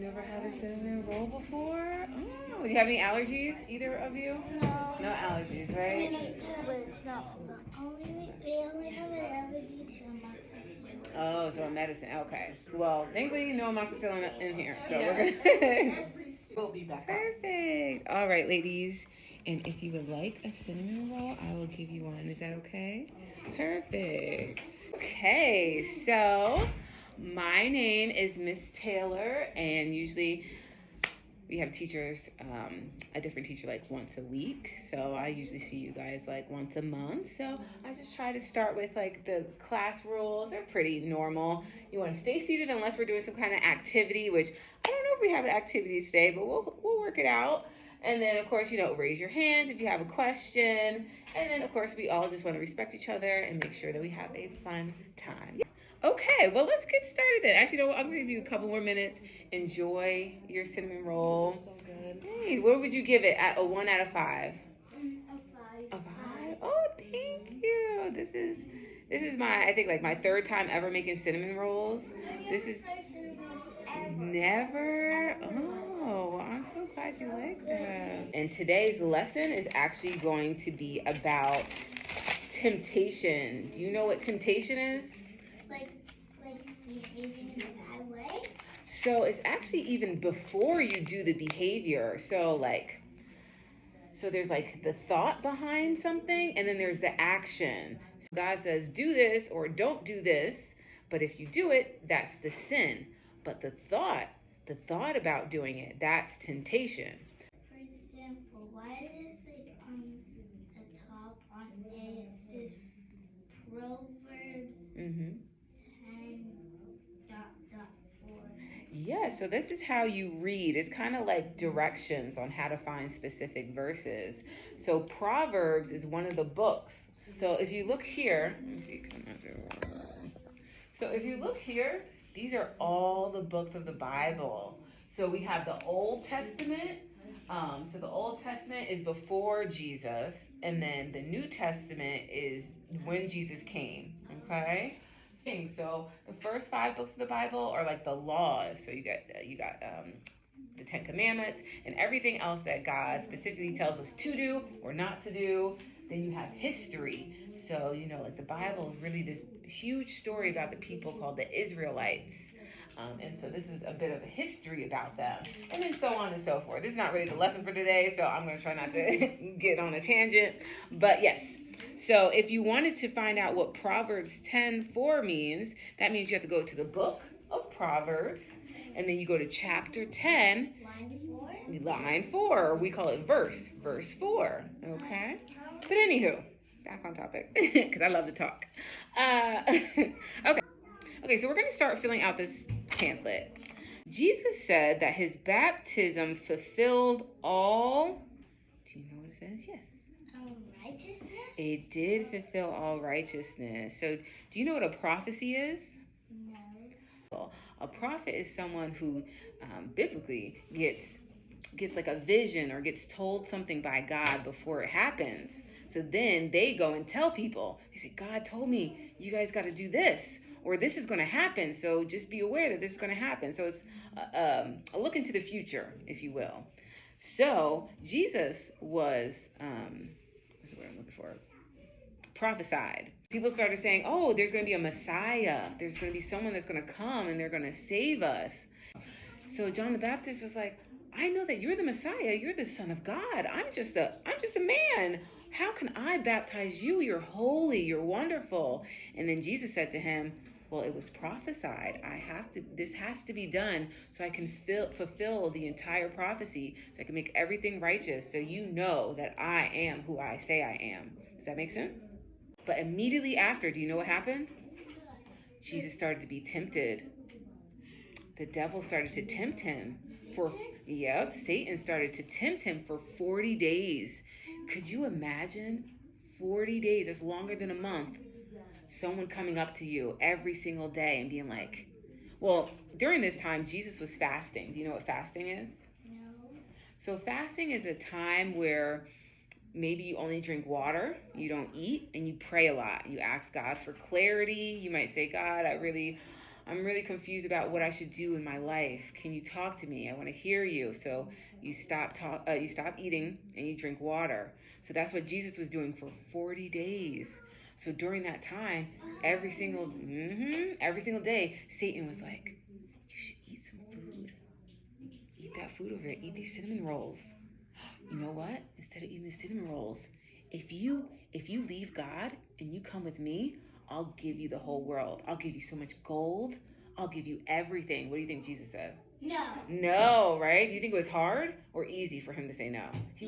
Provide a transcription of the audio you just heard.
ever had a cinnamon roll before? Oh, do you have any allergies, either of you? No. No allergies, right? But it's not for they only have an allergy to amoxicillin. Oh, so a medicine. Okay. Well, thankfully, no amoxicillin in here, so we're good. We'll be back. Perfect. All right, ladies. And if you would like a cinnamon roll, I will give you one. Is that okay? Perfect. Okay, so my name is Miss Taylor, and usually we have teachers, a different teacher like once a week. So I usually see you guys like once a month. So I just try to start with like the class rules. They're pretty normal. You want to stay seated unless we're doing some kind of activity, which I don't know if we have an activity today, but we'll work it out. And then, of course, raise your hands if you have a question. And then, of course, we all just want to respect each other and make sure that we have a fun time. Okay, well, let's get started then. Actually, I'm going to give you a couple more minutes. Enjoy your cinnamon roll. So good. Hey, what would you give it at a 1 out of 5? A 5. A 5? Oh, thank you. This is I think like my third time ever making cinnamon rolls. This is never. Oh, I'm so glad you like that. And today's lesson is actually going to be about temptation. Do you know what temptation is? Like behaving in a bad way? So it's actually even before you do the behavior. So there's like the thought behind something, and then there's the action. So God says, do this or don't do this. But if you do it, that's the sin. But the thought about doing it, that's temptation. For example, why does the top on A it says Proverbs 10.4? Yeah, so this is how you read. It's kind of like directions on how to find specific verses. So Proverbs is one of the books. So if you look here, let me see. So if you look here, these are all the books of the Bible. So we have the Old Testament. So the Old Testament is before Jesus, and then the New Testament is when Jesus came. Okay. So the first 5 books of the Bible are like the laws. So you got the 10 Commandments and everything else that God specifically tells us to do or not to do. Then you have history. So like the Bible is really this huge story about the people called the Israelites. And so this is a bit of a history about them, and then so on and so forth. This is not really the lesson for today, so I'm going to try not to get on a tangent. But yes. So if you wanted to find out what Proverbs 10:4 means, that means you have to go to the book of Proverbs, and then you go to chapter 10, line 4. We call it verse 4, okay? But anywho, back on topic, because I love to talk. Okay, so we're going to start filling out this pamphlet. Jesus said that his baptism fulfilled all, do you know what it says? Yes. Righteousness? It did fulfill all righteousness. So do you know what a prophecy is? No. A prophet is someone who biblically gets like a vision or gets told something by God before it happens. So then they go and tell people. They say, God told me you guys got to do this, or this is going to happen. So just be aware that this is going to happen. So it's a look into the future, if you will. So Jesus was, what's the word I'm looking for? Prophesied. People started saying, oh, there's going to be a Messiah. There's going to be someone that's going to come and they're going to save us. So John the Baptist was like, I know that you're the Messiah. You're the Son of God. I'm just a man. How can I baptize you? You're holy. You're wonderful. And then Jesus said to him, well, it was prophesied. This has to be done so I can fulfill the entire prophecy, so I can make everything righteous, so you know that I am who I say I am. Does that make sense? But immediately after, do you know what happened? Jesus started to be tempted. The devil started to tempt him Satan started to tempt him for 40 days. Could you imagine 40 days? That's longer than a month. Someone coming up to you every single day and being like, well, during this time, Jesus was fasting. Do you know what fasting is? No. So fasting is a time where maybe you only drink water, you don't eat, and you pray a lot. You ask God for clarity. You might say, God, I'm really confused about what I should do in my life. Can you talk to me? I want to hear you. So you stop eating and you drink water. So that's what Jesus was doing for 40 days. So during that time, every single day, Satan was like, you should eat some food. Eat that food over there. Eat these cinnamon rolls. You know what? Instead of eating the cinnamon rolls, if you leave God and you come with me, I'll give you the whole world. I'll give you so much gold. I'll give you everything. What do you think Jesus said? No. No, right? Do you think it was hard or easy for him to say no? He was